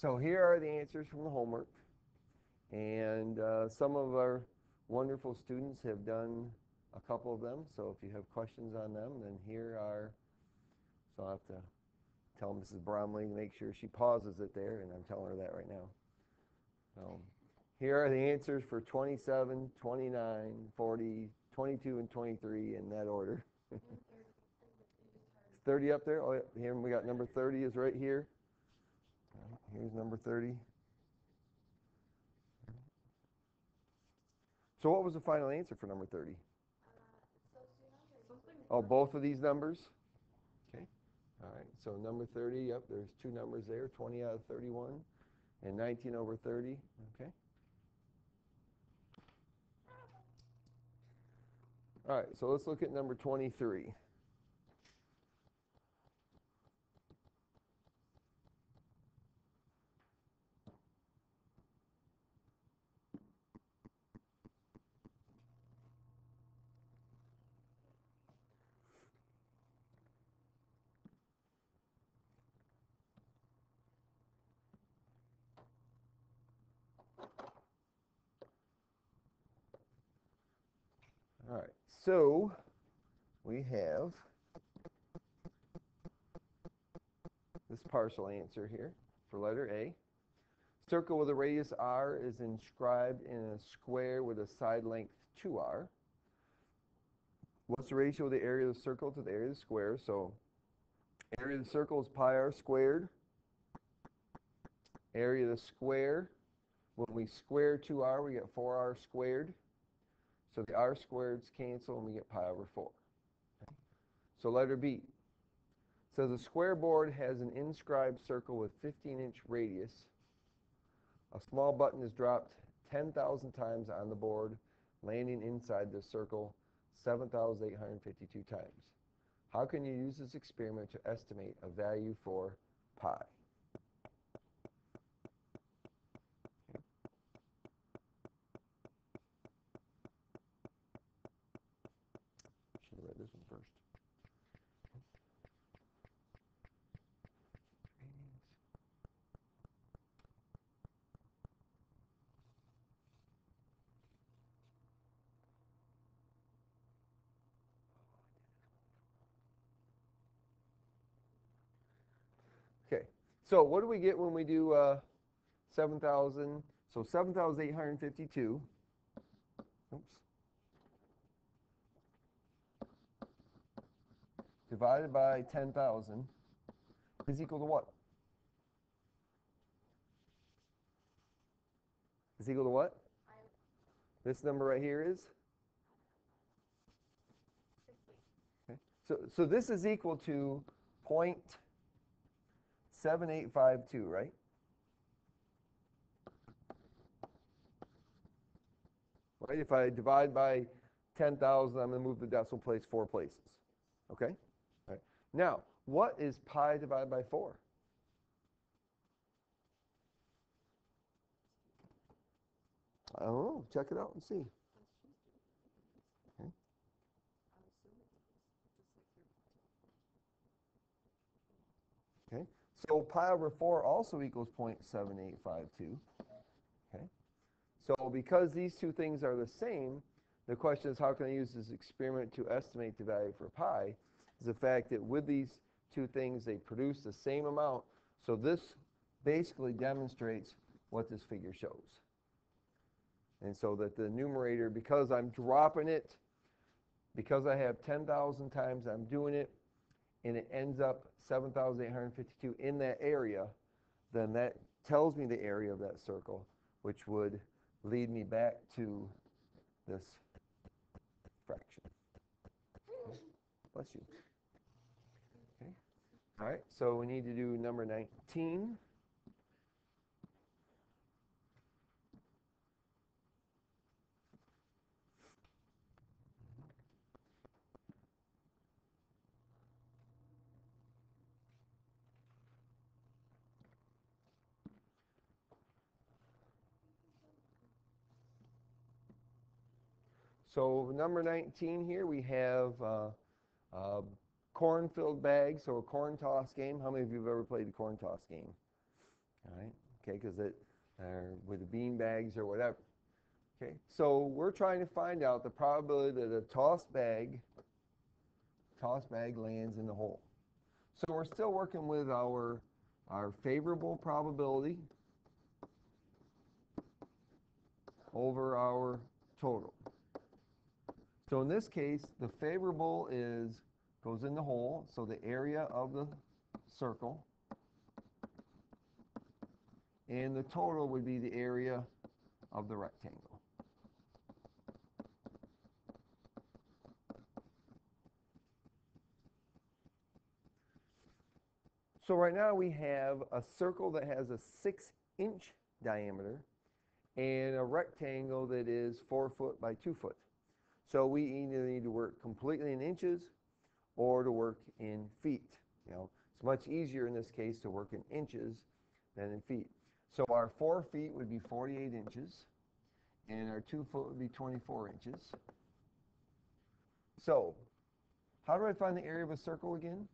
So here are the answers from the homework. And some of our wonderful students have done a couple of them. So if you have questions on them, then here are, so I'll have to tell Mrs. Bromley to make sure she pauses it there, and I'm telling her that right now. So here are the answers for 27, 29, 40, 22, and 23 in that order. 30 up there? Oh, yeah. Here we got number 30 is right here. Here's number 30. So what was the final answer for number 30? Oh, both of these numbers? Okay. All right. So number 30, yep, there's two numbers there, 20 out of 31 and 19 over 30. Okay. All right. So let's look at number 23. All right. So we have this partial answer here for letter A. Circle with a radius r is inscribed in a square with a side length 2r. What's the ratio of the area of the circle to the area of the square? So area of the circle is pi r squared. Area of the square, when we square 2r, we get 4r squared. So the r squareds cancel and we get pi over 4. Okay. So letter B. So the square board has an inscribed circle with 15-inch radius. A small button is dropped 10,000 times on the board, landing inside the circle 7,852 times. How can you use this experiment to estimate a value for pi? Should have read this one first. Okay, so what do we get when we do 7,000? So 7,852. Oops. Divided by 10,000 is equal to what? Is equal to what? This number right here is? Okay. So this is equal to 0.7852, right? Right? If I divide by 10,000, I'm going to move the decimal place 4 places. Okay? All right. Now, what is pi divided by 4? I don't know. Check it out and see. Okay. Okay. So pi over 4 also equals 0.7852. Okay. So because these two things are the same, the question is how can I use this experiment to estimate the value for pi? Is the fact that with these two things, they produce the same amount. So this basically demonstrates what this figure shows. And so that the numerator, because I'm dropping it, because I have 10,000 times I'm doing it, and it ends up 7,852 in that area, then that tells me the area of that circle, which would lead me back to this fraction. Okay. Bless you. Okay. All right, so we need to do number 19. So number 19 here, we have corn-filled bags, so a corn toss game. How many of you have ever played the corn toss game? All right. okay, because it with the bean bags or whatever. Okay, so we're trying to find out the probability that a tossed bag lands in the hole. So we're still working with our favorable probability over our total. So in this case, the favorable goes in the hole, so the area of the circle, and the total would be the area of the rectangle. So right now we have a circle that has a 6-inch diameter and a rectangle that is 4 foot by 2 foot. So we either need to work completely in inches or to work in feet. You know, it's much easier in this case to work in inches than in feet. So our 4 feet would be 48 inches, and our 2 foot would be 24 inches. So how do I find the area of a circle again?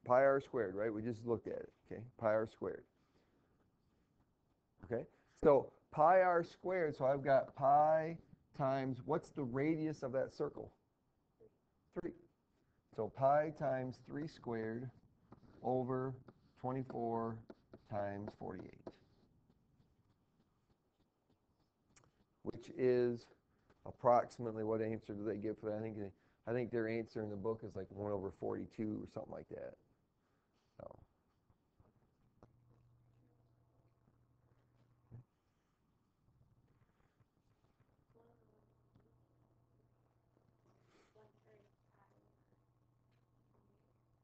Pi r squared, right? We just looked at it, okay? Pi r squared. Okay, so pi r squared, so I've got pi times, what's the radius of that circle? 3. So pi times 3 squared over 24 times 48, which is approximately, what answer do they give for that? I think their answer in the book is like 1 over 42 or something like that. So.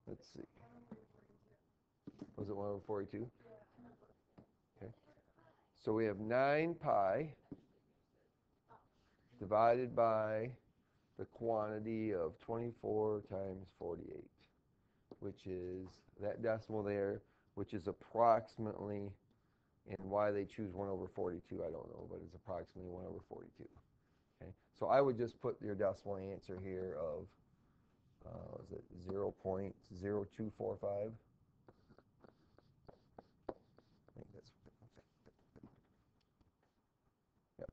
Let's see. Was it 1 over 42? Okay. So we have 9 pi divided by the quantity of 24 times 48, which is that decimal there, which is approximately, and why they choose 1 over 42, I don't know, but it's approximately 1 over 42. Okay. So I would just put your decimal answer here of, was it 0.0245? I think that's, yep.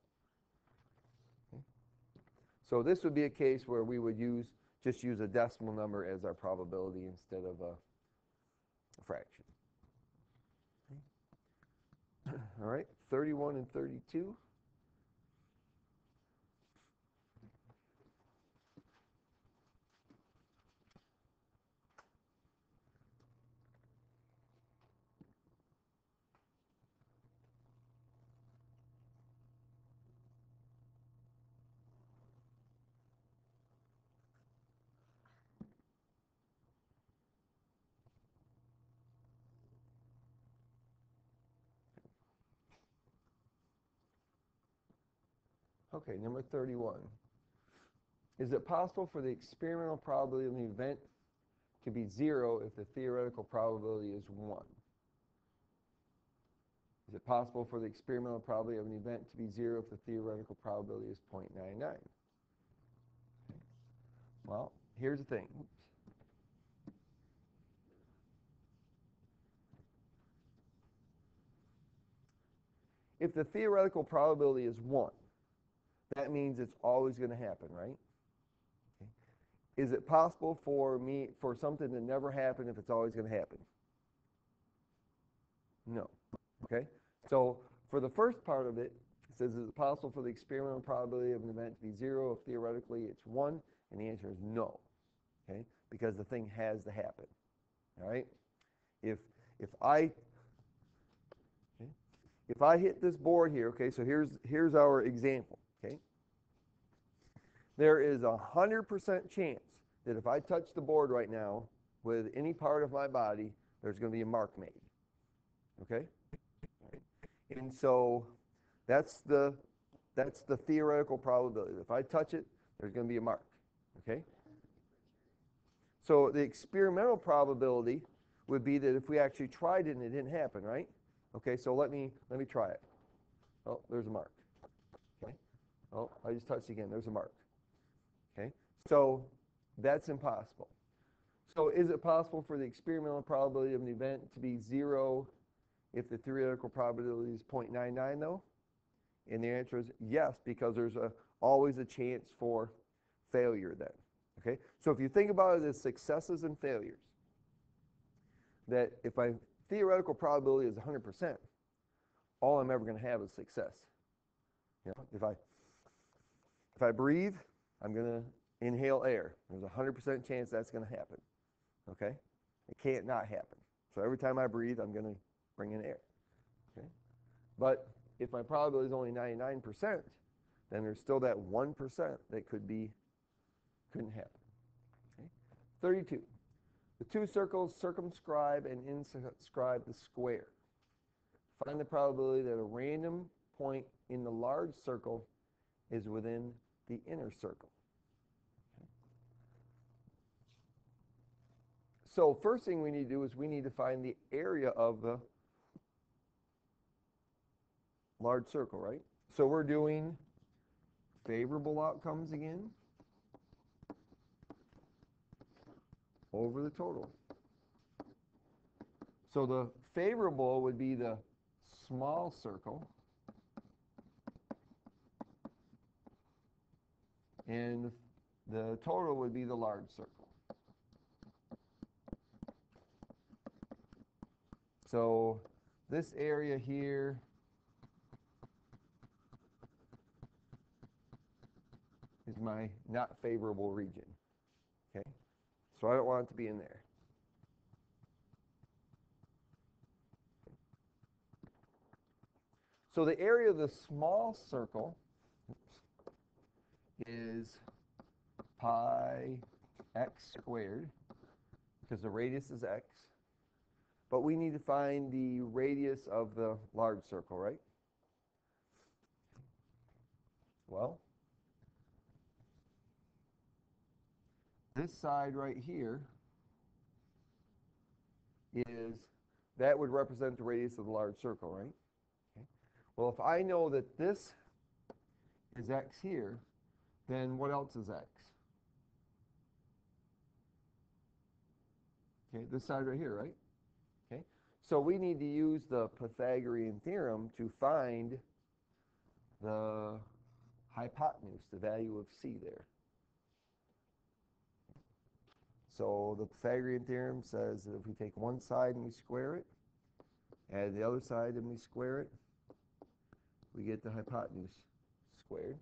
Okay. So this would be a case where we would just use a decimal number as our probability instead of a fraction. Okay. All right, 31 and 32. Okay, number 31. Is it possible for the experimental probability of an event to be 0 if the theoretical probability is 1? Is it possible for the experimental probability of an event to be 0 if the theoretical probability is 0.99? Okay. Well, here's the thing. If the theoretical probability is 1, that means it's always going to happen, right? Okay. Is it possible for something to never happen if it's always going to happen? No. Okay? So for the first part of it, it says, is it possible for the experimental probability of an event to be 0 if theoretically it's 1? And the answer is no. Okay? Because the thing has to happen. All right? If I hit this board here, okay, so here's our example, okay? There is 100% chance that if I touch the board right now with any part of my body, there's going to be a mark made. Okay? And so that's the theoretical probability. If I touch it, there's going to be a mark. Okay? So the experimental probability would be that if we actually tried it and it didn't happen, right? Okay, so let me try it. Oh, there's a mark. Okay. Oh, I just touched again. There's a mark. Okay. So that's impossible. So is it possible for the experimental probability of an event to be 0 if the theoretical probability is 0.99 though? And the answer is yes, because there's always a chance for failure then. Okay? So if you think about it as successes and failures, that if my theoretical probability is 100%, all I'm ever going to have is success. You know, if I breathe, I'm going to inhale air. There's a 100% chance that's going to happen. Okay? It can't not happen. So every time I breathe, I'm going to bring in air. Okay? But if my probability is only 99%, then there's still that 1% that couldn't happen. Okay? 32. The two circles circumscribe and inscribe the square. Find the probability that a random point in the large circle is within the inner circle. Okay. So first thing we need to do is we need to find the area of the large circle, right? So we're doing favorable outcomes again over the total. So the favorable would be the small circle, and the total would be the large circle. So this area here is my not favorable region. Okay? So I don't want it to be in there. So the area of the small circle is pi x squared, because the radius is x. But we need to find the radius of the large circle, right? Well, this side right here that would represent the radius of the large circle, right? Okay. Well, if I know that this is x here, then what else is x? Okay, this side right here, right? Okay. So we need to use the Pythagorean theorem to find the hypotenuse, the value of c there. So the Pythagorean theorem says that if we take one side and we square it, add the other side and we square it, we get the hypotenuse squared.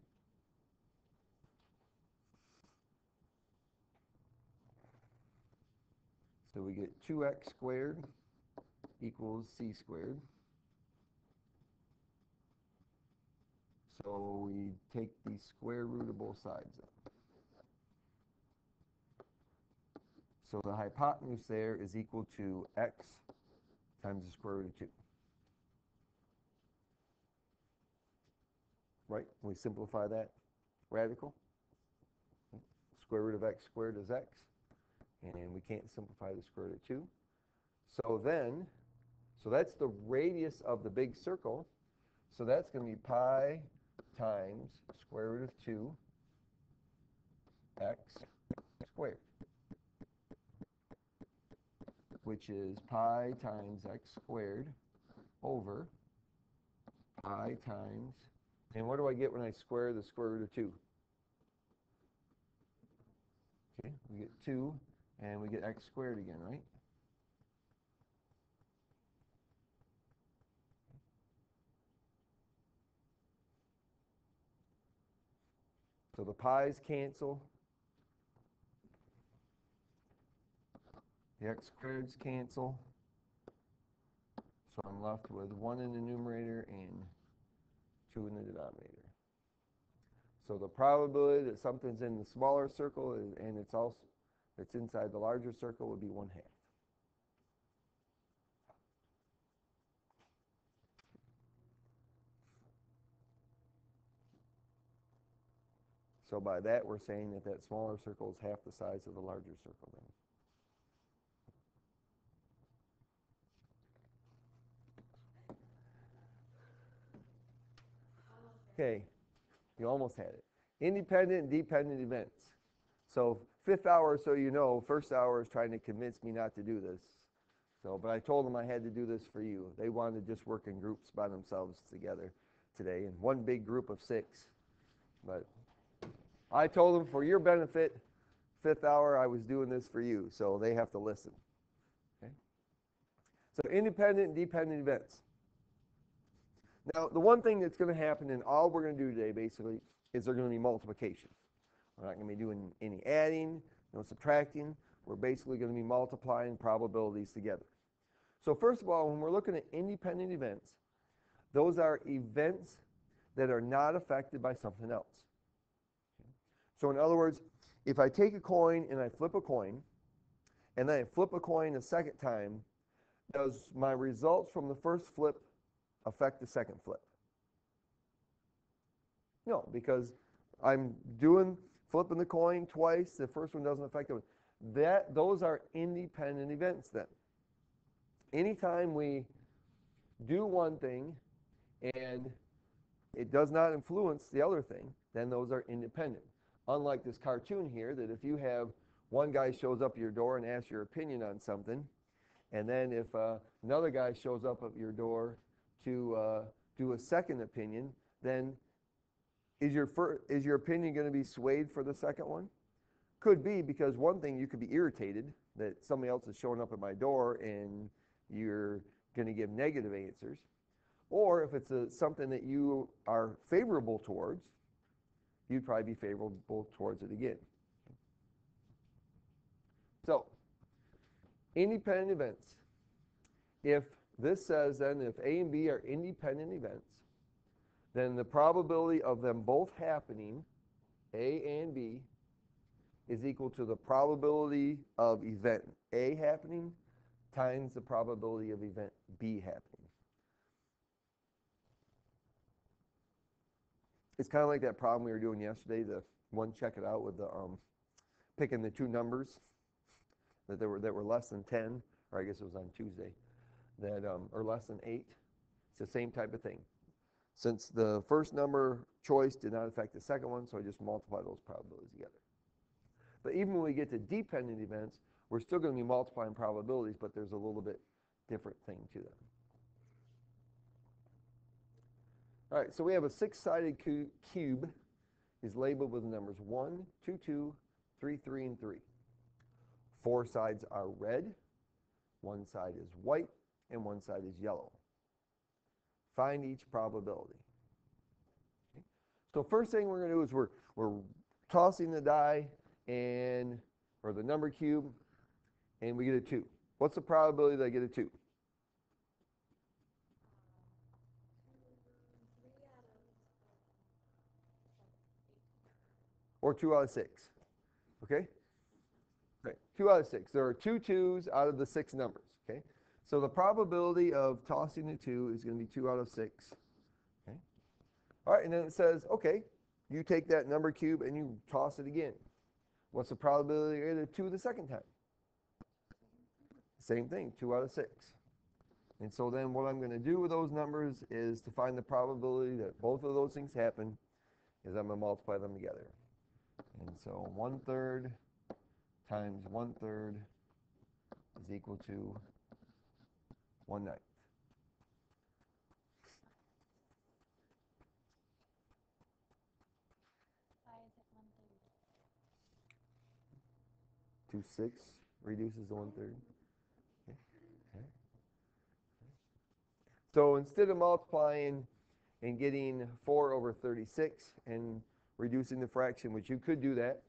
So we get 2x squared equals c squared. So we take the square root of both sides up. So the hypotenuse there is equal to x times the square root of 2. Right? We simplify that radical. Square root of x squared is x. And we can't simplify the square root of 2. So that's the radius of the big circle. So that's going to be pi times square root of 2 x squared, which is pi times x squared over pi times, and what do I get when I square the square root of 2? Okay, we get 2, and we get x squared again, right? So the pi's cancel. The x squareds cancel. So I'm left with 1 in the numerator and 2 in the denominator. So the probability that something's in the smaller circle and it's inside the larger circle would be 1/2. So by that, we're saying that that smaller circle is half the size of the larger circle then. Okay, you almost had it. Independent and dependent events. So fifth hour, so you know, first hour is trying to convince me not to do this. So, but I told them I had to do this for you. They wanted to just work in groups by themselves together today, in one big group of 6. But I told them for your benefit, fifth hour, I was doing this for you, so they have to listen. Okay? So independent and dependent events. Now, the one thing that's going to happen, and all we're going to do today, basically, is they're going to be multiplication. We're not going to be doing any adding, no subtracting. We're basically going to be multiplying probabilities together. So first of all, when we're looking at independent events, those are events that are not affected by something else. So in other words, if I take a coin and I flip a coin, and then I flip a coin a second time, does my results from the first flip affect the second flip? No, because I'm flipping the coin twice. The first one doesn't affect it. Those are independent events then. Anytime we do one thing and it does not influence the other thing, then those are independent. Unlike this cartoon here, that if you have one guy shows up at your door and asks your opinion on something, and then if another guy shows up at your door to do a second opinion, then is your opinion going to be swayed for the second one? Could be, because one thing, you could be irritated that somebody else is showing up at my door and you're going to give negative answers. Or if it's something that you are favorable towards, you'd probably be favorable towards it again. So, independent events. If this says then if A and B are independent events, then the probability of them both happening, A and B, is equal to the probability of event A happening times the probability of event B happening. It's kind of like that problem we were doing yesterday, the one, check it out, with the picking the two numbers that were less than 10, or I guess it was on Tuesday, that or less than 8. It's the same type of thing. Since the first number choice did not affect the second one, so I just multiply those probabilities together. But even when we get to dependent events, we're still going to be multiplying probabilities, but there's a little bit different thing to them. All right, so we have a 6-sided cube is labeled with the numbers 1, 2, 2, 3, 3, and 3. 4 sides are red, 1 side is white, and 1 side is yellow. Find each probability. Okay. So first thing we're going to do is we're tossing the die or the number cube, and we get a 2. What's the probability that I get a 2? Or 2 out of 6. Okay? Okay, 2 out of 6. There are 2 2s out of the 6 numbers. Okay? So the probability of tossing the 2 is going to be 2 out of 6. Okay? All right, and then it says, okay, you take that number cube and you toss it again. What's the probability of a 2 the second time? Same thing, 2 out of 6. And so then what I'm going to do with those numbers is to find the probability that both of those things happen is I'm going to multiply them together. And so 1/3 times 1/3 is equal to 1/9. Why is it 1/3? 2 6 reduces to 1/3. Okay. Okay. So instead of multiplying and getting 4 over 36 and reducing the fraction, which you could do that,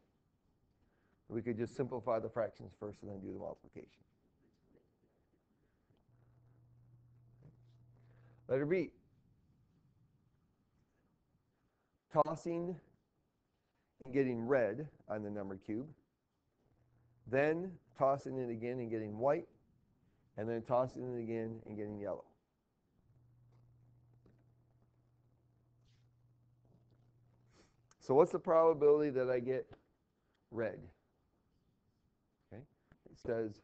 we could just simplify the fractions first and then do the multiplication. Letter B. Tossing and getting red on the number cube, then tossing it again and getting white, and then tossing it again and getting yellow. So what's the probability that I get red? Okay. It says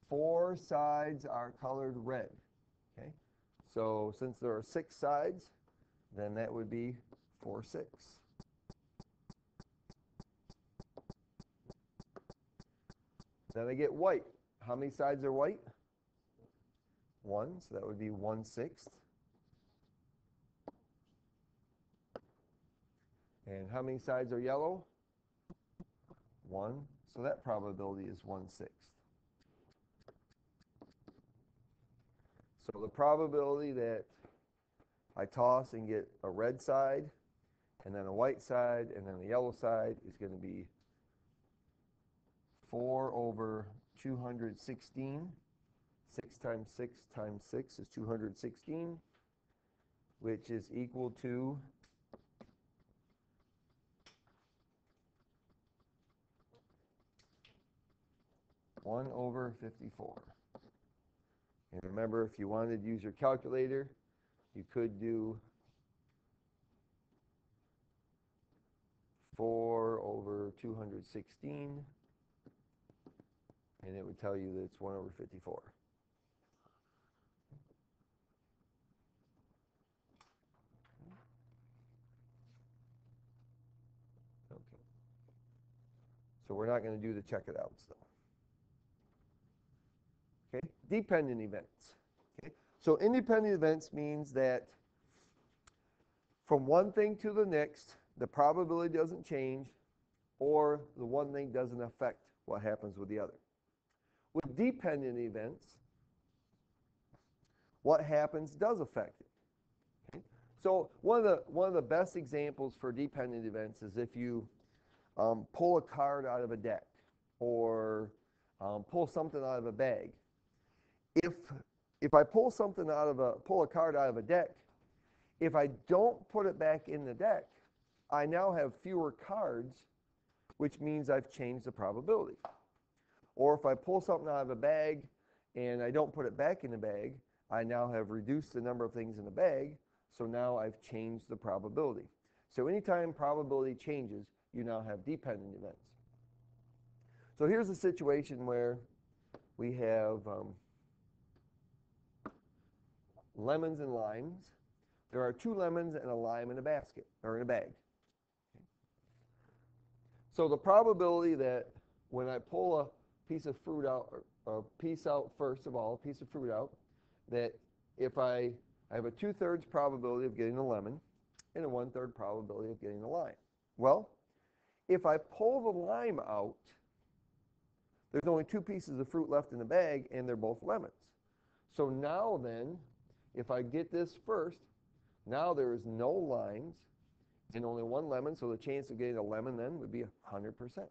4 sides are colored red. Okay. So since there are 6 sides, then that would be 4 6. Then I get white. How many sides are white? 1, so that would be 1/6. And how many sides are yellow? 1, so that probability is 1/6. So the probability that I toss and get a red side, and then a white side, and then a yellow side is going to be 4 over 216. 6 times 6 times 6 is 216, which is equal to 1 over 54. And remember, if you wanted to use your calculator, you could do 4 over 216, and it would tell you that it's 1 over 54. Okay. So we're not going to do the check it outs, though. Okay, dependent events. Okay, so independent events means that from one thing to the next, the probability doesn't change, or the one thing doesn't affect what happens with the other. With dependent events, what happens does affect it. Okay? So one of the best examples for dependent events is if you pull a card out of a deck, or pull something out of a bag. If I pull a card out of a deck, if I don't put it back in the deck, I now have fewer cards, which means I've changed the probability. Or if I pull something out of a bag and I don't put it back in the bag, I now have reduced the number of things in the bag, so now I've changed the probability. So anytime probability changes, you now have dependent events. So here's a situation where we have lemons and limes. There are 2 lemons and a lime in a basket, or in a bag. Okay. So the probability that when I pull a piece of fruit out, or a piece out first of all, a piece of fruit out, that if I have a 2/3 probability of getting a lemon and a 1/3 probability of getting a lime. Well, if I pull the lime out, there's only 2 pieces of fruit left in the bag, and they're both lemons. So now then, if I get this first, now there is no limes and only 1 lemon, so the chance of getting a lemon then would be 100%.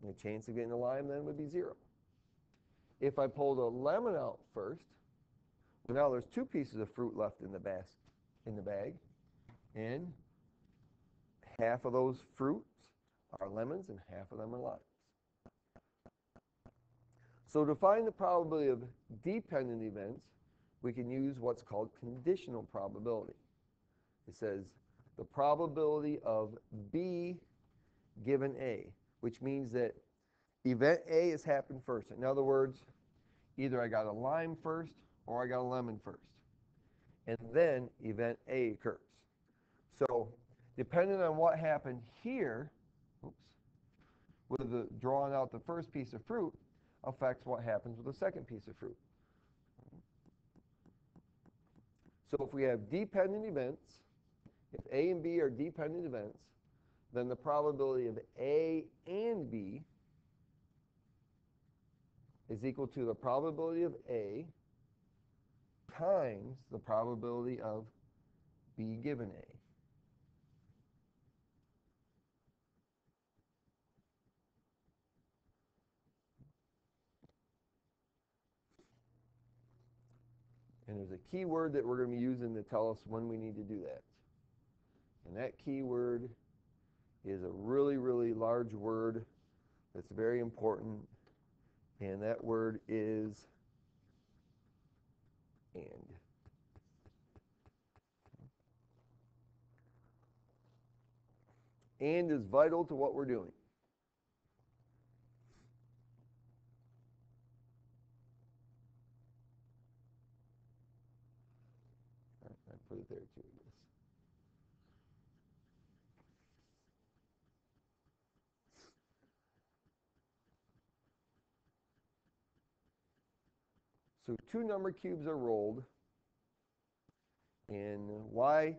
And the chance of getting a lime then would be 0. If I pull the lemon out first, well, now there's 2 pieces of fruit left in the bag, and half of those fruits are lemons and half of them are limes. So to find the probability of dependent events, we can use what's called conditional probability. It says the probability of B given A, which means that event A has happened first. In other words, either I got a lime first or I got a lemon first. And then event A occurs. So depending on what happened here, with the drawing out the first piece of fruit, affects what happens with the second piece of fruit. So if we have dependent events, if A and B are dependent events, then the probability of A and B is equal to the probability of A times the probability of B given A. And there's a key word that we're going to be using to tell us when we need to do that. And that key word is a really, really large word that's very important. And that word is and. And is vital to what we're doing. I put it there too, I guess. So two number cubes are rolled. And why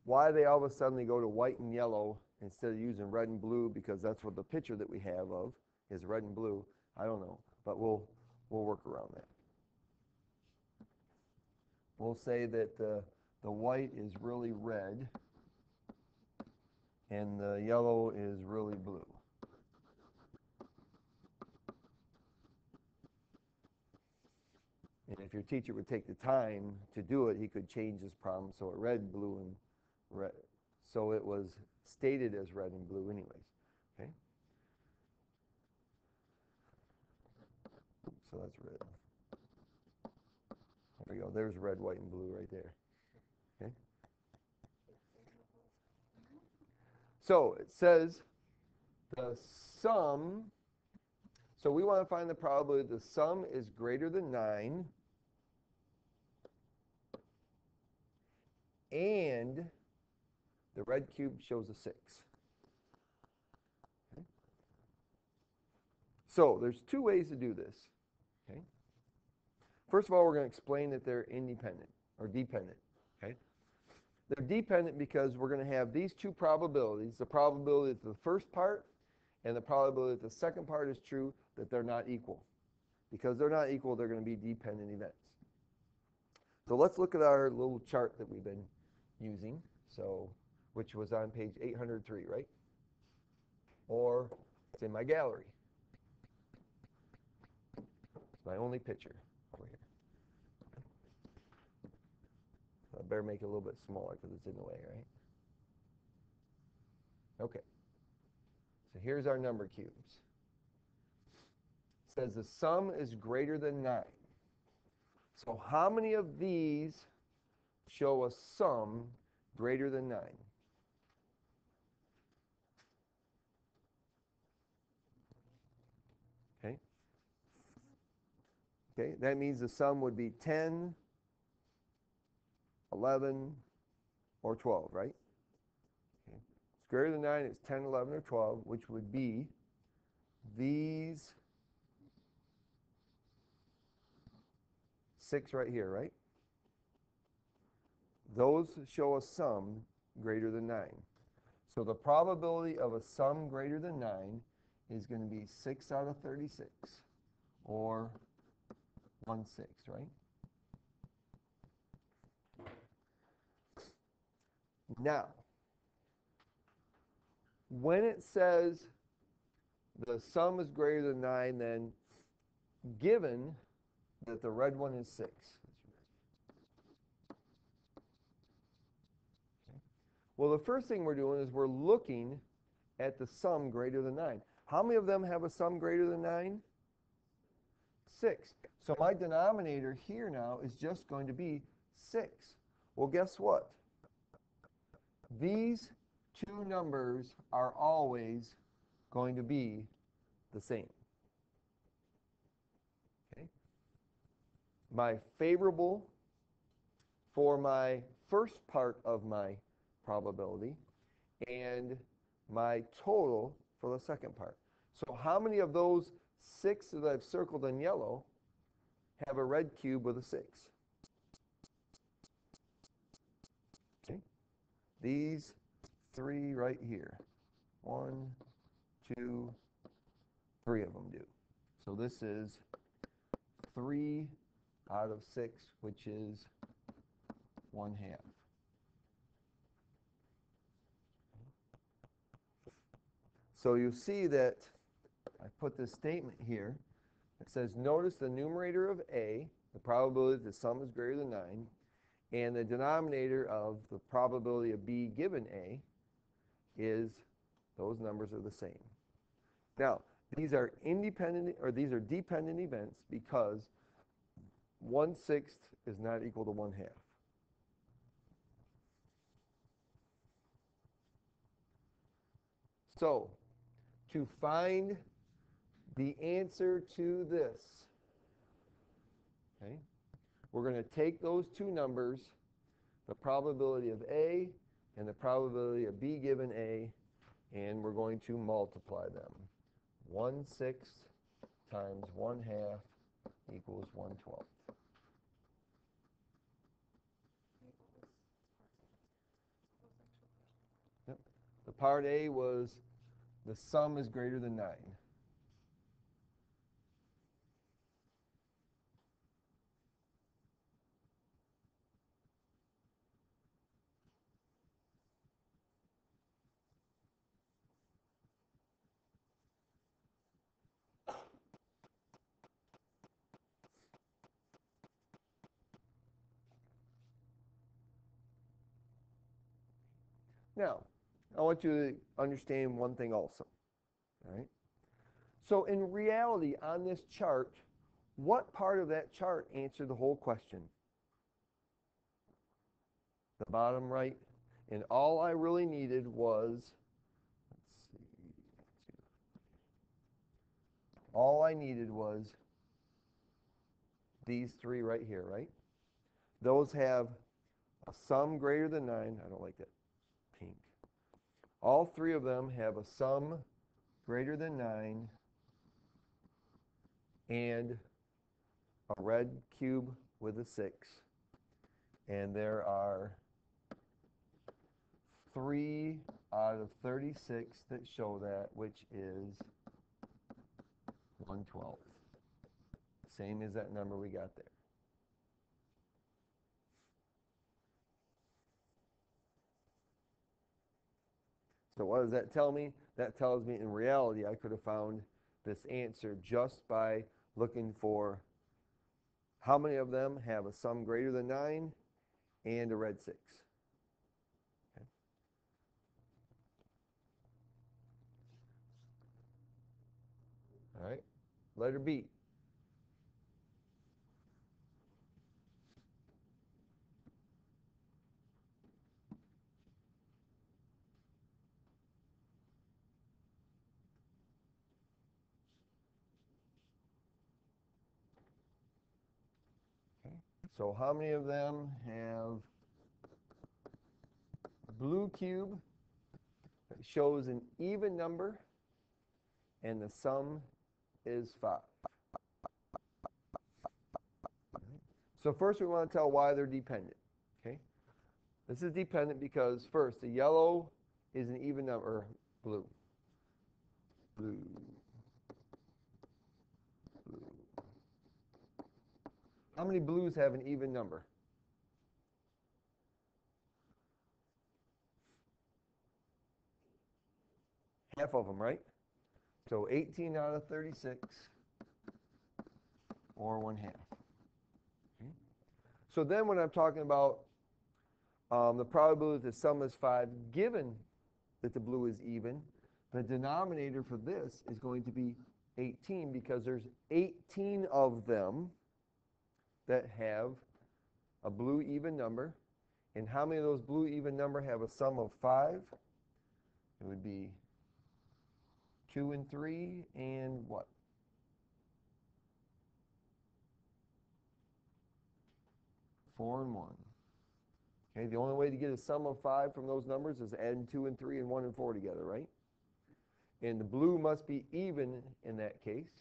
they all of a sudden go to white and yellow instead of using red and blue, because that's what the picture that we have of is red and blue, I don't know. But we'll work around that. We'll say that the white is really red and the yellow is really blue. And if your teacher would take the time to do it, he could change this problem so it read blue and red. So it was stated as red and blue anyways. Okay? So that's red. There we go. There's red, white, and blue right there. Okay? So it says the sum, so we want to find the probability the sum is greater than 9 and the red cube shows a 6. Okay? So there's two ways to do this. Okay? First of all, we're going to explain that they're independent or dependent. Okay? They're dependent because we're going to have these two probabilities, the probability that the first part and the probability that the second part is true, that they're not equal. Because they're not equal, they're going to be dependent events. So let's look at our little chart that we've been using, so which was on page 803, right? Or it's in my gallery. It's my only picture over here. So I better make it a little bit smaller because it's in the way, right? Okay. So here's our number cubes. It says the sum is greater than 9. So how many of these show a sum greater than 9? Okay. Okay, that means the sum would be 10, 11, or 12, right? Okay. It's greater than 9, it's 10, 11, or 12, which would be these 6 right here, right? Those show a sum greater than 9. So the probability of a sum greater than 9 is going to be 6 out of 36, or 1/6, right? Now, when it says the sum is greater than 9, then given that the red one is 6. Well, the first thing we're doing is we're looking at the sum greater than 9. How many of them have a sum greater than 9? 6. So my denominator here now is just going to be 6. Well, guess what? These two numbers are always going to be the same. Okay? My favorable for my first part of my probability and my total for the second part. So how many of those 6 that I've circled in yellow have a red cube with a 6? Okay. These 3 right here. 1, 2, 3 of them do. So this is 3 out of 6, which is 1/2. So you see that I put this statement here. It says, notice the numerator of A, the probability that the sum is greater than 9, and the denominator of the probability of B given A is, those numbers are the same. Now, these are independent, or these are dependent events because 1/6 is not equal to 1/2. So, to find the answer to this, okay, we're going to take those two numbers, the probability of A and the probability of B given A, and we're going to multiply them. 1/6 times 1/2 equals 1/12. Part A was the sum is greater than 9. Now, I want you to understand one thing also. All right? So in reality, on this chart, what part of that chart answered the whole question? The bottom right. And all I really needed was, let's see, all I needed was these three right here, right? Those have a sum greater than 9. I don't like that pink. All three of them have a sum greater than 9 and a red cube with a 6. And there are 3 out of 36 that show that, which is 1/12. Same as that number we got there. So what does that tell me? That tells me in reality I could have found this answer just by looking for how many of them have a sum greater than 9 and a red 6. Okay. All right, letter B. Okay. So how many of them have a blue cube that shows an even number and the sum is 5? So first we want to tell why they're dependent. Okay. This is dependent because first the yellow is an even number, blue. Blue. Blue. How many blues have an even number? Half of them, right? So 18 out of 36, or 1/2. Okay. So then when I'm talking about the probability that the sum is 5, given that the blue is even, the denominator for this is going to be 18 because there's 18 of them that have a blue even number. And how many of those blue even number have a sum of 5? It would be 2 and 3 and what? 4 and 1. Okay, the only way to get a sum of 5 from those numbers is adding 2 and 3 and 1 and 4 together, right? And the blue must be even in that case.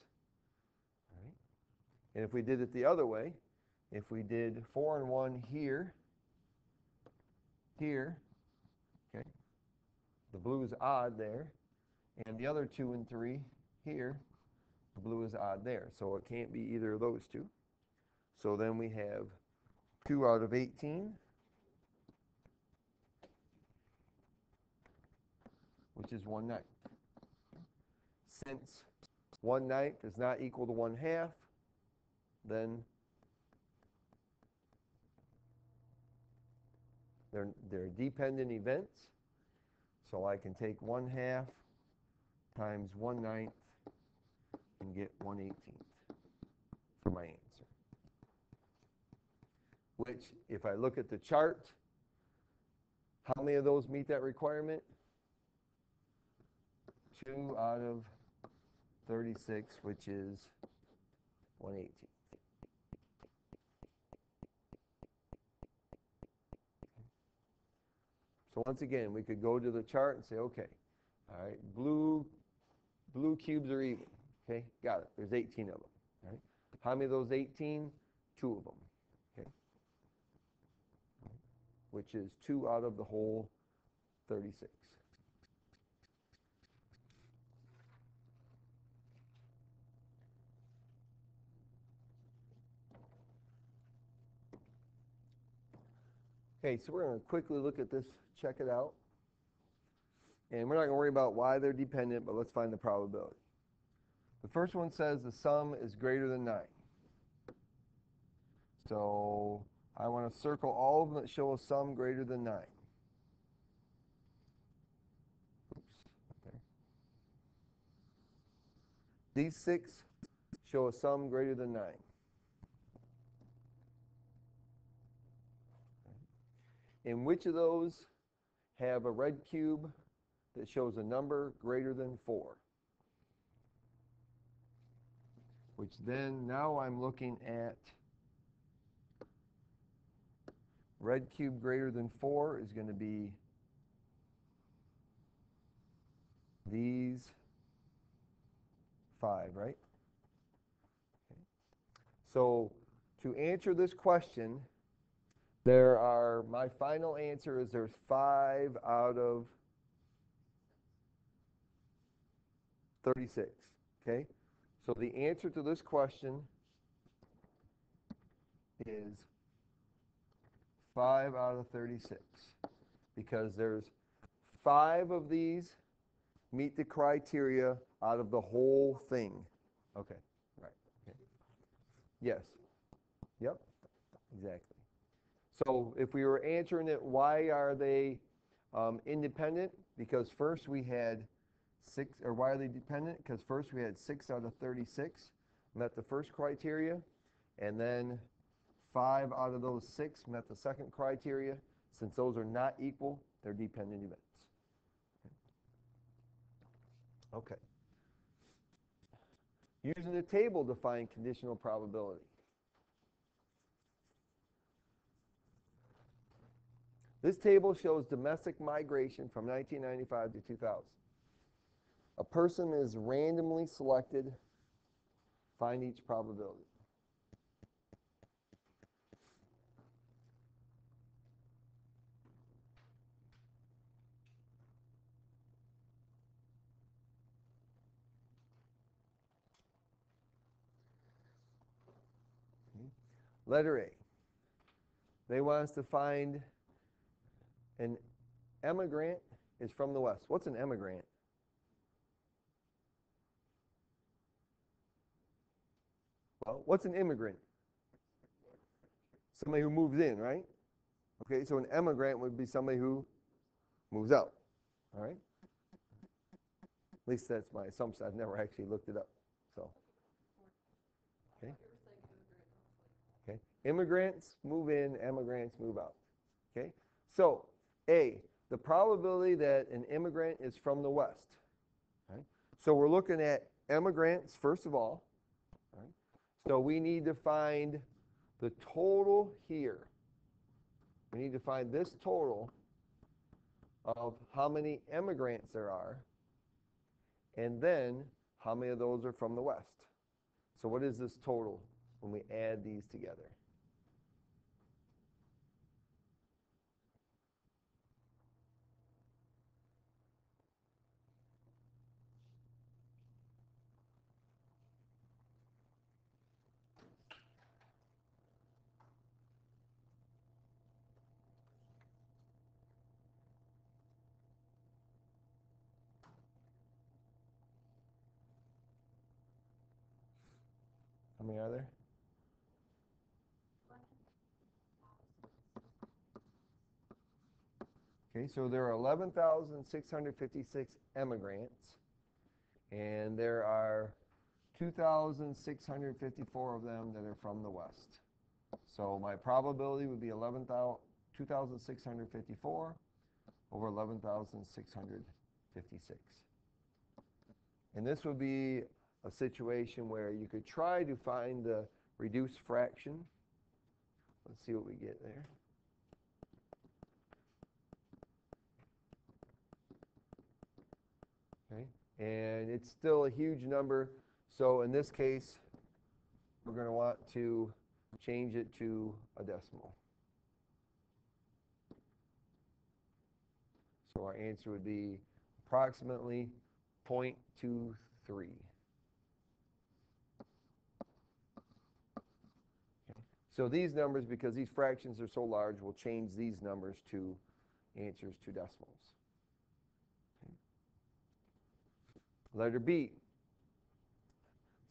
All right? And if we did it the other way, if we did 4 and 1 here, here, okay, the blue is odd there, and the other 2 and 3 here, the blue is odd there. So it can't be either of those two. So then we have 2 out of 18, which is 1/9. Since 1/9 is not equal to 1/2, then they're dependent events. So I can take 1/2 times 1/9 and get 1/18 for my answer. Which, if I look at the chart, how many of those meet that requirement? 2 out of 36, which is 1/18. So once again, we could go to the chart and say, okay, all right, blue cubes are even. Okay, got it. There's 18 of them. All right. How many of those 18? 2 of them. Okay. Which is 2 out of the whole 36. Okay, so we're going to quickly look at this, check it out. And we're not going to worry about why they're dependent, but let's find the probability. The first one says the sum is greater than 9. So I want to circle all of them that show a sum greater than 9. Oops. Okay. These 6 show a sum greater than 9. And which of those have a red cube that shows a number greater than 4? Which then, now I'm looking at red cube greater than 4 is going to be these 5, right? Okay. So to answer this question, my final answer is there's 5 out of 36, okay? So the answer to this question is 5 out of 36, because there's 5 of these meet the criteria out of the whole thing. Okay, right, okay. Yes, yep, exactly. So if we were answering it, why are they independent? Because first we had 6, or why are they dependent? Because first we had 6 out of 36 met the first criteria, and then 5 out of those 6 met the second criteria. Since those are not equal, they're dependent events. Okay. Using the table to find conditional probability. This table shows domestic migration from 1995 to 2000. A person is randomly selected. Find each probability. Letter A. They want us to find an emigrant is from the West. What's an emigrant? Well, what's an immigrant? Somebody who moves in, right? Okay, so an emigrant would be somebody who moves out. All right? At least that's my assumption. I've never actually looked it up. So, okay. Okay. Immigrants move in, emigrants move out. Okay. So, A, the probability that an immigrant is from the West. Right? So we're looking at immigrants first of all. Right? So we need to find the total here. We need to find this total of how many immigrants there are, and then how many of those are from the West. So what is this total when we add these together? How many are there? Okay, so there are 11,656 immigrants, and there are 2,654 of them that are from the West. So my probability would be 2,654 over 11,656. And this would be a situation where you could try to find the reduced fraction. Let's see what we get there. Okay, and it's still a huge number. So in this case, we're going to want to change it to a decimal. So our answer would be approximately 0.23. Okay. So these numbers, because these fractions are so large, will change these numbers to answers to decimals. Okay. Letter B.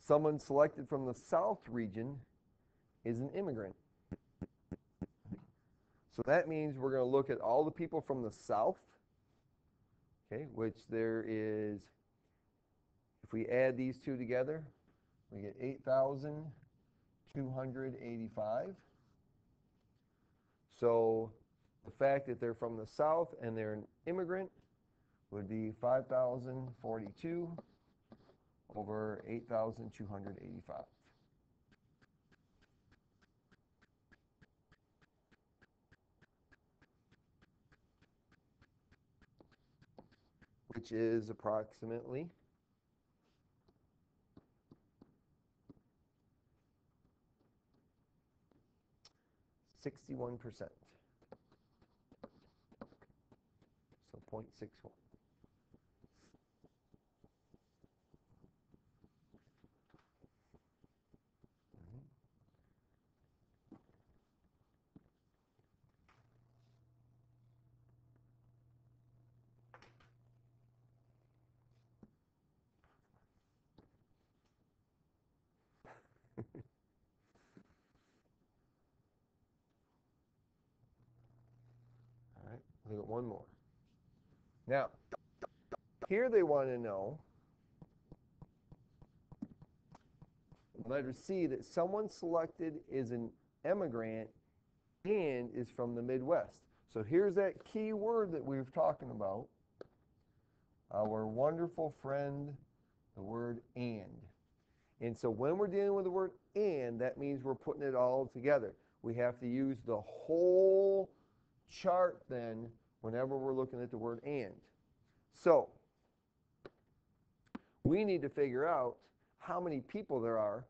Someone selected from the South region is an immigrant. So that means we're going to look at all the people from the South, okay, which there is, if we add these two together, we get 8,285. So the fact that they're from the South and they're an immigrant would be 5,042 over 8,285. Which is approximately 61%. So 0.61. All right, look at one more. Now, here they want to know, letter C, that someone selected is an immigrant and is from the Midwest. So here's that key word that we were talking about. Our wonderful friend, the word and. And so when we're dealing with the word and, that means we're putting it all together. We have to use the whole chart then whenever we're looking at the word and. So we need to figure out how many people there are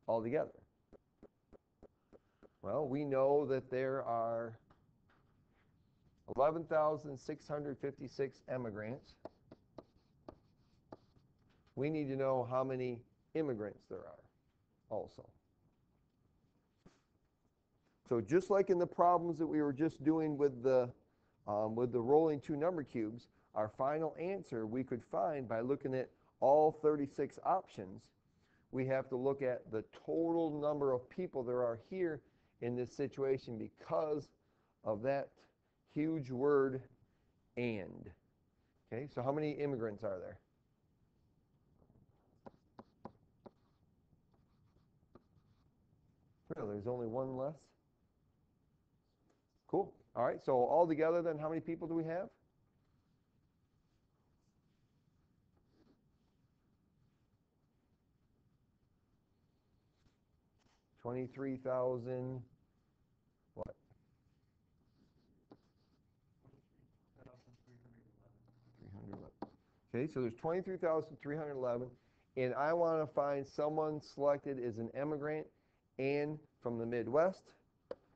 altogether. Well, we know that there are 11,656 immigrants. We need to know how many immigrants there are also. So just like in the problems that we were just doing with the rolling two number cubes, our final answer we could find by looking at all 36 options. We have to look at the total number of people there are here in this situation because of that huge word and. Okay, so how many immigrants are there? Well, there's only one less. Cool. All right, so all together then, how many people do we have? 23,000, what? 311. Okay, so there's 23,311, and I want to find someone selected as an immigrant and from the Midwest.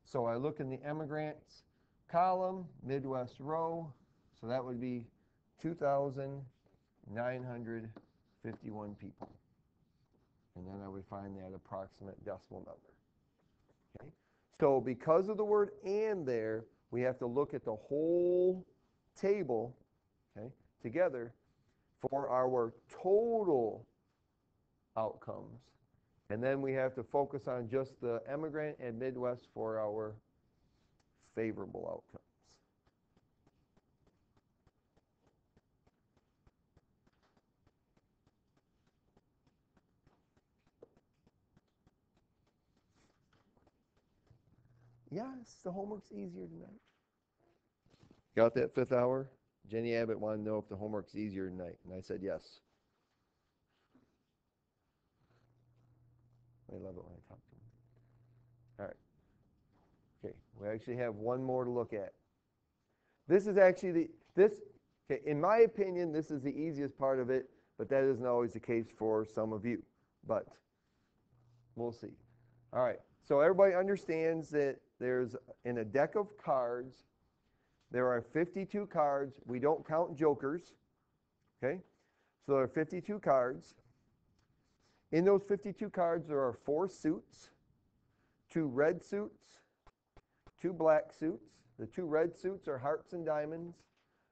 So I look in the immigrants column, Midwest row, so that would be 2,951 people. And then I would find that approximate decimal number. Okay? So because of the word and there, we have to look at the whole table, okay, together for our total outcomes. And then we have to focus on just the immigrant and Midwest for our favorable outcomes. Yes, the homework's easier tonight. Got that 5th hour? Jenny Abbott wanted to know if the homework's easier tonight, and I said yes. I love it when I talk to them. All right. Okay, we actually have one more to look at. This is actually okay, in my opinion, this is the easiest part of it, but that isn't always the case for some of you. But we'll see. All right, so everybody understands that there's, in a deck of cards, there are 52 cards. We don't count jokers, okay? So there are 52 cards. In those 52 cards, there are 4 suits, 2 red suits, 2 black suits. The 2 red suits are hearts and diamonds.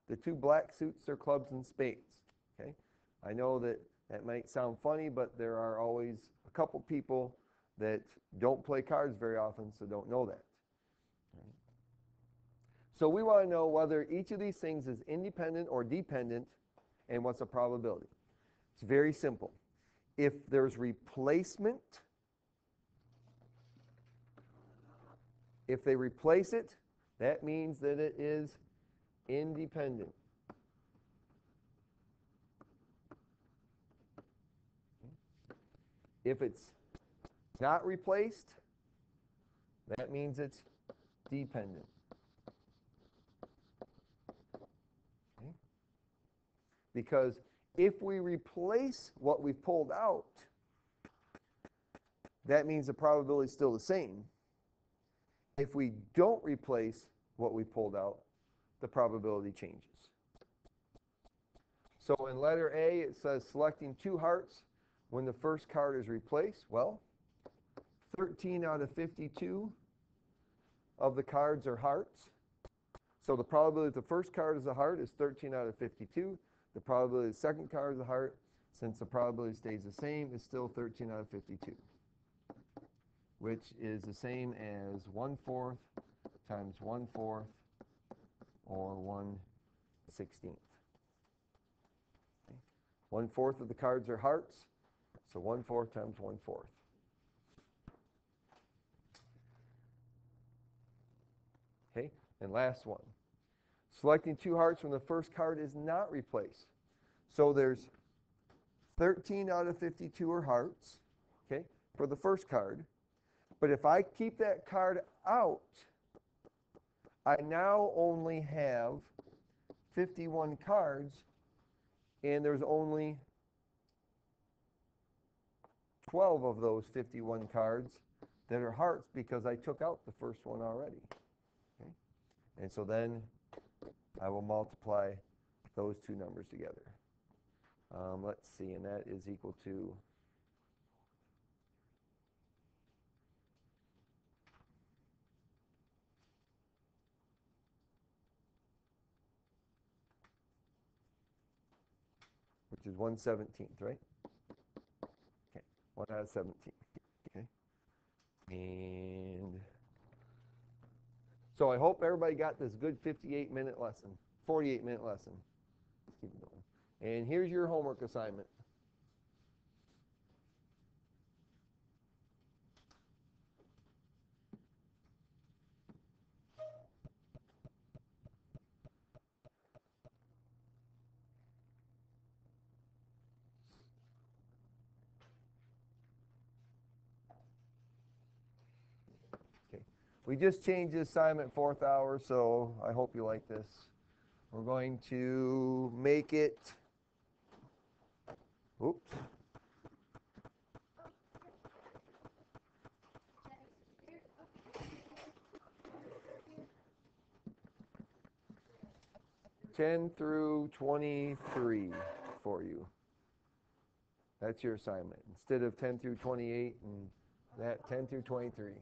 The 2 black suits are clubs and spades. Okay? I know that that might sound funny, but there are always a couple people that don't play cards very often, so don't know that. Right? So we want to know whether each of these things is independent or dependent, and what's the probability. It's very simple. If there's replacement, if they replace it, that means that it is independent. If it's not replaced, that means it's dependent. Okay? Because if we replace what we've pulled out, that means the probability is still the same. If we don't replace what we pulled out, the probability changes. So in letter A, it says selecting 2 hearts when the first card is replaced. Well, 13 out of 52 of the cards are hearts. So the probability that the first card is a heart is 13 out of 52. The probability the second card is a heart, since the probability stays the same, is still 13 out of 52, which is the same as 1/4 times 1/4 or 1/16. 1/4 of the cards are hearts, so 1/4 times 1/4. Okay, and last one. Selecting 2 hearts when the first card is not replaced. So there's 13 out of 52 are hearts, okay, for the first card. But if I keep that card out, I now only have 51 cards, and there's only 12 of those 51 cards that are hearts because I took out the first one already. Okay? And so then I will multiply those 2 numbers together. Let's see, and that is equal to which is 1/17, right? Okay, 1 out of 17. Okay, and so I hope everybody got this good 58-minute lesson, 48-minute lesson. Keep it going. And here's your homework assignment. Okay, we just changed the assignment 4th hour, so I hope you like this. We're going to make it, oops, ten through 23 for you. That's your assignment. Instead of 10 through 28 and that 10 through 23.